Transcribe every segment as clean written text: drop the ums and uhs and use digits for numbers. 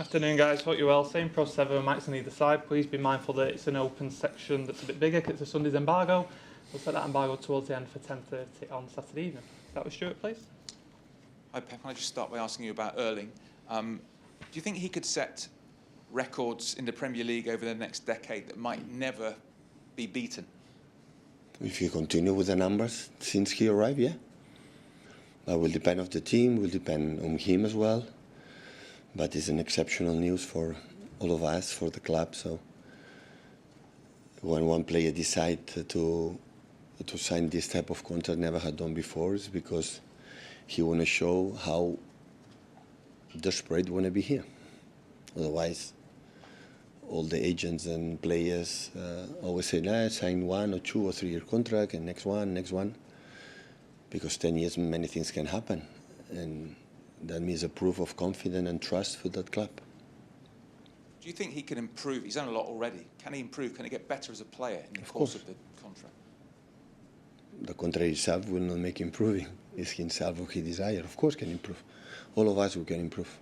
Afternoon guys, hope you're well. Same Pro 7, mics on either side. Please be mindful that it's an open section that's a bit bigger because it's a Sunday's embargo. We'll set that embargo towards the end for 10:30 on Saturday evening. That was Stuart, please. Hi Pep, can I just start by asking you about Erling? Do you think he could set records in the Premier League over the next decade that might never be beaten? If you continue with the numbers since he arrived, yeah. That will depend on the team, will depend on him as well. But it's an exceptional news for all of us, for the club. So when one player decides to sign this type of contract never had done before, it's because he want to show how desperate want to be here. Otherwise, all the agents and players always say, nah, sign 1 or 2 or 3 year contract and next one. Because 10 years, many things can happen. And that means a proof of confidence and trust for that club. Do you think he can improve? He's done a lot already. Can he improve? Can he get better as a player in the course of the contract? The contract itself will not make improving. It's himself what he desires. Of course can improve. All of us we can improve.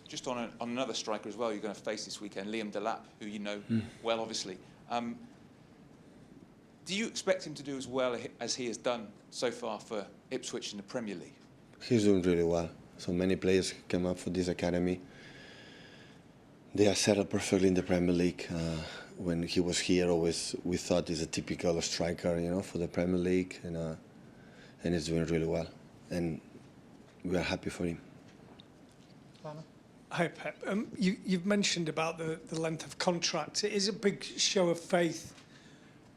Just on another striker as well, you're going to face this weekend, Liam Delap, who you know well, obviously. Do you expect him to do as well as he has done so far for Ipswich in the Premier League? He's doing really well. So many players came up for this academy. They are settled perfectly in the Premier League. When he was here, always we thought he's a typical striker, you know, for the Premier League, and he's doing really well. And we are happy for him. Hi Pep. You've mentioned about the length of contract. It is a big show of faith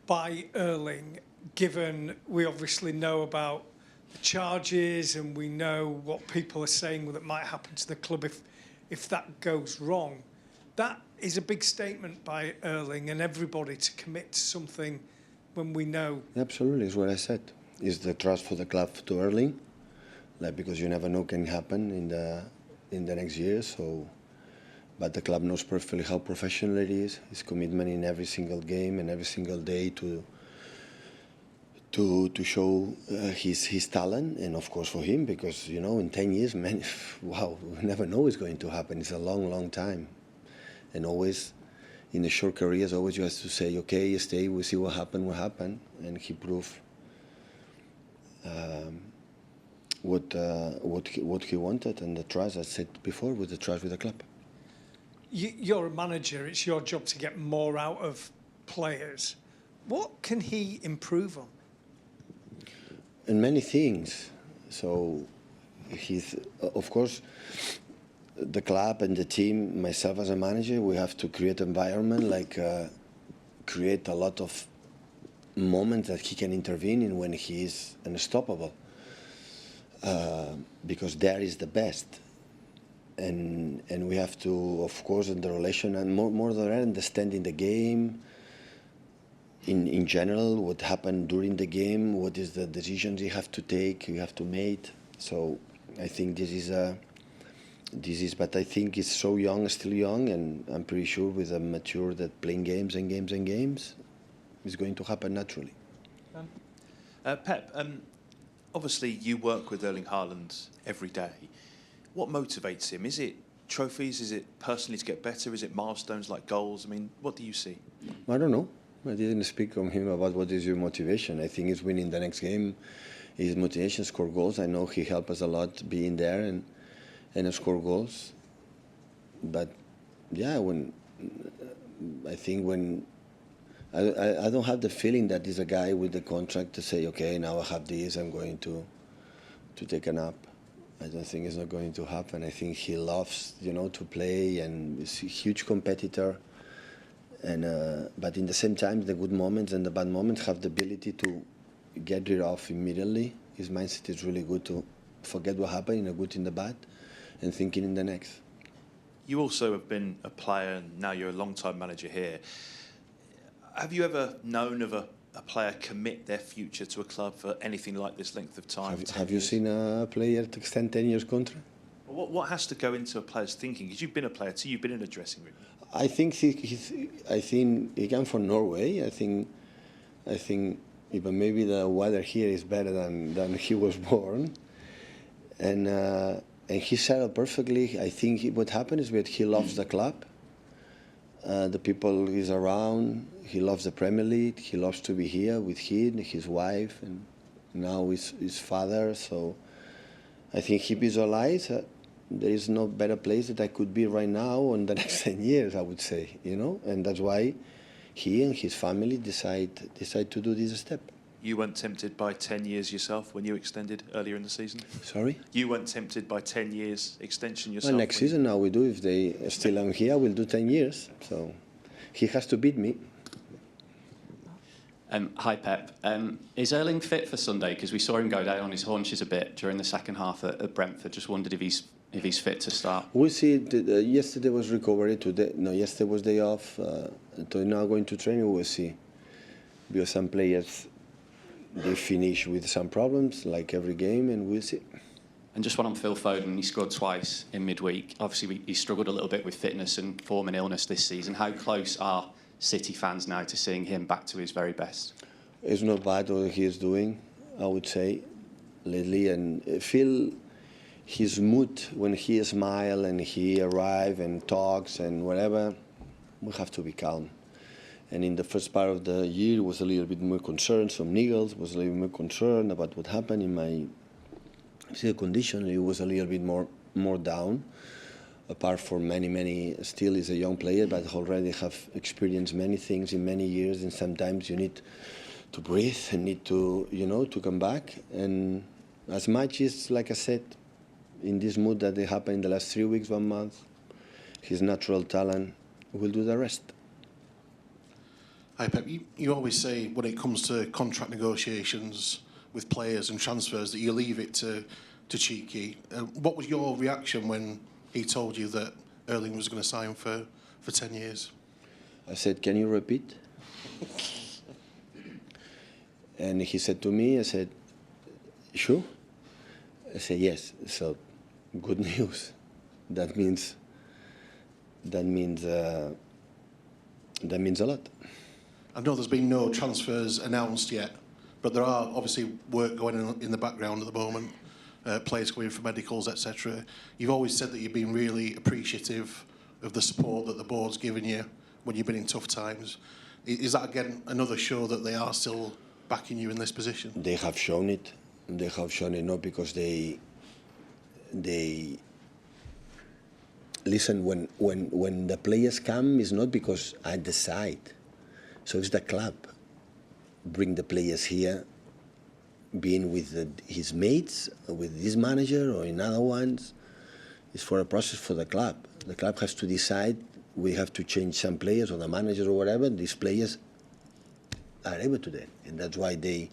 by Erling, given we obviously know about the charges and we know what people are saying that might happen to the club if that goes wrong. That is a big statement by Erling and everybody to commit to something when we know. Absolutely, is what I said. Is the trust for the club to Erling, like, because you never know what can happen in the next year. So, but the club knows perfectly how professional it is. His commitment in every single game and every single day to show his talent, and of course for him, because you know in 10 years, man, wow, we never know what's going to happen. It's a long time, and always in a short careers, always you have to say, okay, stay, we see what happened, and he proved what he wanted, and the trust I said before, with the trust with the club. You're a manager. It's your job to get more out of players. What can he improve on? And many things. So he's, of course, the club and the team, myself as a manager, we have to create environment, like create a lot of moments that he can intervene in when he is unstoppable. Because there is the best. And we have to, of course, in the relation, and more than that, understanding the game, in general, what happened during the game, what is the decisions you have to take, you have to make. So I think this is, but I think it's so young, still young, and I'm pretty sure with a mature that playing games and games and games is going to happen naturally. Pep, obviously you work with Erling Haaland every day. What motivates him? Is it trophies? Is it personally to get better? Is it milestones like goals? I mean, what do you see? I don't know. I didn't speak on him about what is your motivation. I think it's winning the next game. His motivation, score goals. I know he helped us a lot being there and score goals. But yeah, I don't have the feeling that he's a guy with the contract to say, okay, now I have this, I'm going to take a nap. I don't think it's not going to happen. I think he loves, you know, to play, and is a huge competitor. And but in the same time, the good moments and the bad moments have the ability to get rid of immediately. His mindset is really good to forget what happened, in the good, in the bad, and thinking in the next. You also have been a player, and now you're a long-time manager here. Have you ever known of a player commit their future to a club for anything like this length of time? Have you seen a player to extend 10 years contract? What has to go into a player's thinking? Because you've been a player too, you've been in a dressing room. I think he came from Norway. I think even maybe the weather here is better than he was born, and And he said it perfectly. I think what happened is that he loves the club. The people he's around. He loves the Premier League. He loves to be here with him, his wife, and now his father. So I think he visualized there is no better place that I could be right now in the next 10 years, I would say, you know. And that's why he and his family decide to do this step. You weren't tempted by 10 years yourself when you extended earlier in the season? Sorry? You weren't tempted by 10 years extension yourself? Well, next season now we do. If they still am here, we'll do 10 years. So he has to beat me. Hi, Pep. Is Erling fit for Sunday? Because we saw him go down on his haunches a bit during the second half at Brentford. Just wondered if he's fit to start. We'll see. Yesterday was recovery. Yesterday was day off. So now going to training, we'll see. Because some players, they finish with some problems, like every game, and we'll see. And just one on Phil Foden, he scored twice in midweek. Obviously, he struggled a little bit with fitness and form and illness this season. How close are City fans now to seeing him back to his very best? It's not bad what he is doing, I would say, lately. And feel his mood when he smiles and he arrives and talks and whatever, we have to be calm. And in the first part of the year, was a little bit more concerned. Some niggles, was a little more concerned about what happened in my condition. He was a little bit more down. Apart from many, still is a young player, but already have experienced many things in many years. And sometimes you need to breathe and need to, to come back. And as much as, like I said, in this mood that they happened in the last 3 weeks, 1 month, his natural talent will do the rest. Hi, Pep. You always say when it comes to contract negotiations with players and transfers that you leave it to Cheeky. What was your reaction when he told you that Erling was going to sign for 10 years? I said, can you repeat? And he said to me, I said, sure? I said, yes. So, good news. That means a lot. I know there's been no transfers announced yet, but there are obviously work going on in the background at the moment, players going for medicals, etc. You've always said that you've been really appreciative of the support that the board's given you when you've been in tough times. Is that, again, another show that they are still backing you in this position? They have shown it. They have shown it not because they listen, when the players come, it's not because I decide. So it's the club. Bring the players here, being with his mates, with this manager or in other ones. It's for a process for the club. The club has to decide, we have to change some players or the manager or whatever. These players are able to do it. And that's why they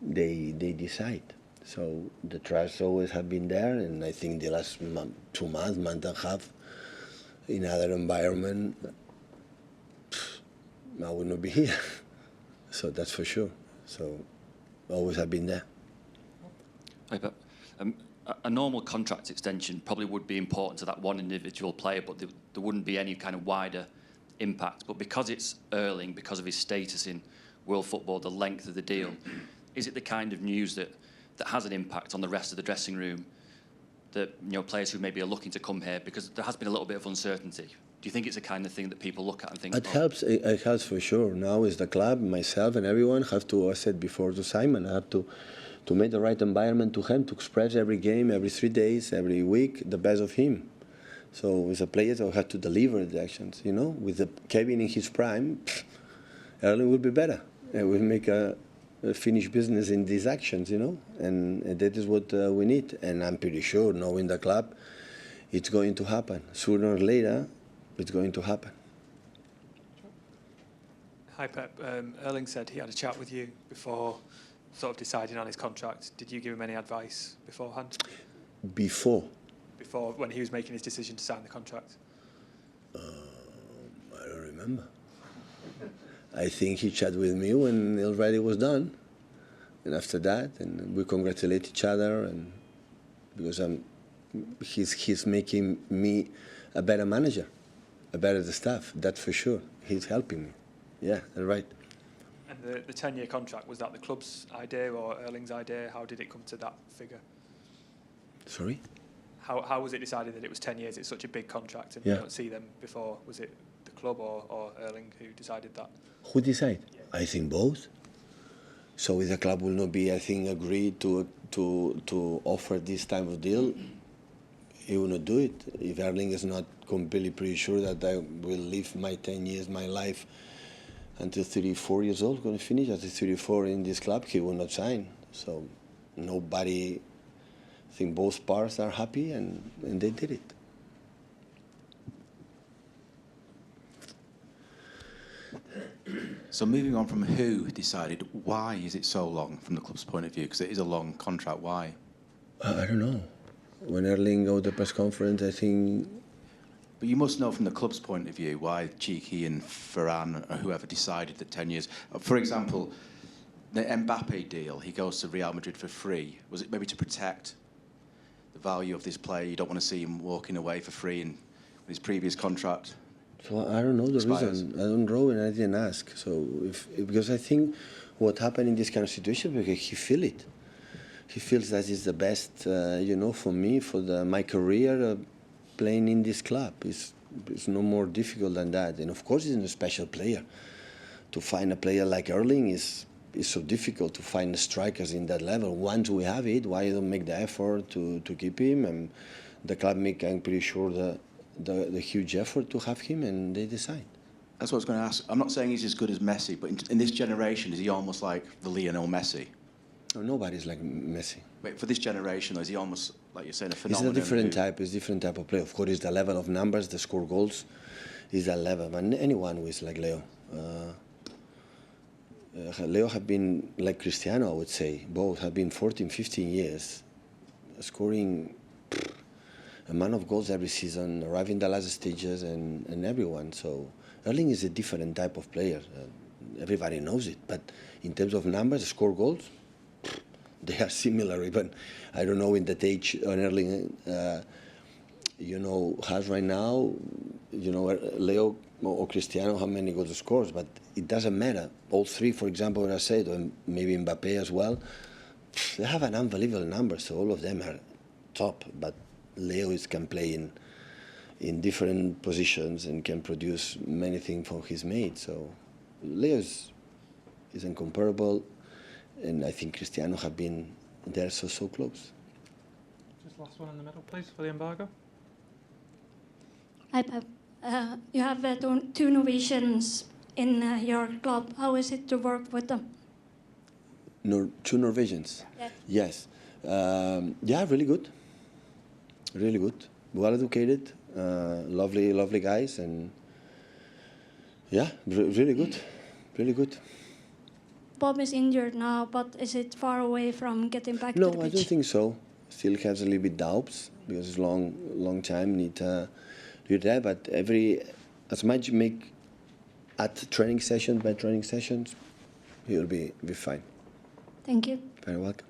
decide. So the trust always have been there, and I think the last 2 months, month and a half, in other environment, I would not be here. So that's for sure. So always have been there. Hi, Pep. A normal contract extension probably would be important to that one individual player, but there wouldn't be any kind of wider impact. But because it's Erling, because of his status in world football, the length of the deal, is it the kind of news that has an impact on the rest of the dressing room, that players who maybe are looking to come here, because there has been a little bit of uncertainty? Do you think it's the kind of thing that people look at and think? It helps for sure. Now is the club, myself and everyone have to, I said before to Simon, I have to make the right environment to him, to express every game, every 3 days, every week, the best of him. So as a player, I have to deliver the actions, With Kevin in his prime, Erling will be better. And we'll make a finish business in these actions, and that is what we need. And I'm pretty sure, knowing the club, it's going to happen. Sooner or later, it's going to happen. Hi, Pep. Erling said he had a chat with you before sort of deciding on his contract. Did you give him any advice beforehand? Before, when he was making his decision to sign the contract? I don't remember. I think he chatted with me when it already was done. And after that, and we congratulate each other, and because he's making me a better manager, a better staff, that's for sure. He's helping me. Yeah, that's right. And the 10-year contract, was that the club's idea or Erling's idea? How did it come to that figure? Sorry? How was it decided that it was 10 years? It's such a big contract and Yeah. you don't see them before. Was it the club or Erling who decided that? Who decide? I think both. So if the club will not be, I think, agreed to offer this type of deal, he will not do it. If Erling is not completely pretty sure that I will live my 10 years, my life, until 34 years old, going to finish at 34 in this club, he will not sign. So nobody, I think both parts are happy and they did it. So moving on from who decided, why is it so long from the club's point of view? Because it is a long contract. Why? I don't know. When Erling go to the press conference, I think. But you must know from the club's point of view why Cheeky and Ferran or whoever decided that 10 years. For example, the Mbappe deal, he goes to Real Madrid for free. Was it maybe to protect the value of this player? You don't want to see him walking away for free in his previous contract? So I don't know the expires. reason. I don't know and I didn't ask. So because I think what happened in this kind of situation, because he feel it. He feels that is the best, for me, for my career, playing in this club. It's no more difficult than that. And of course, he's a special player. To find a player like Erling is so difficult to find strikers in that level. Once we have it, why don't make the effort to keep him? And the club I'm pretty sure, the huge effort to have him, and they decide. That's what I was going to ask. I'm not saying he's as good as Messi, but in this generation, is he almost like the Lionel Messi? No, nobody's like Messi. Wait, for this generation, is he almost, like you're saying, a It's phenomenon? a different type. It's a different type of play. Of course, it's the level of numbers, the score goals, is that level. But anyone who is like Leo. Leo have been like Cristiano, I would say. Both have been 14, 15 years, scoring amount of goals every season, arriving the last stages, and everyone. So Erling is a different type of player. Everybody knows it. But in terms of numbers, score goals, they are similar. Even I don't know in that age on Erling, has right now, Leo or Cristiano how many goals scores, but it doesn't matter. All three, for example, as I said, and maybe Mbappe as well, they have an unbelievable number. So all of them are top. But Leo can play in different positions and can produce many things from his mate. So Leo is incomparable. And I think Cristiano have been there so close. Just last one in the middle, please, for the embargo. Hi, Pep. You have two Norwegians in your club. How is it to work with them? Two Norwegians? Yes. Yes. Really good. Really good. Well educated. Lovely guys. And yeah, really good. Really good. Bob is injured now, but is it far away from getting back No, to the pitch? I don't think so. Still has a little bit doubts because it's long time. Need to do that, but as much make at training sessions, by training sessions, he will be fine. Thank you. Very welcome.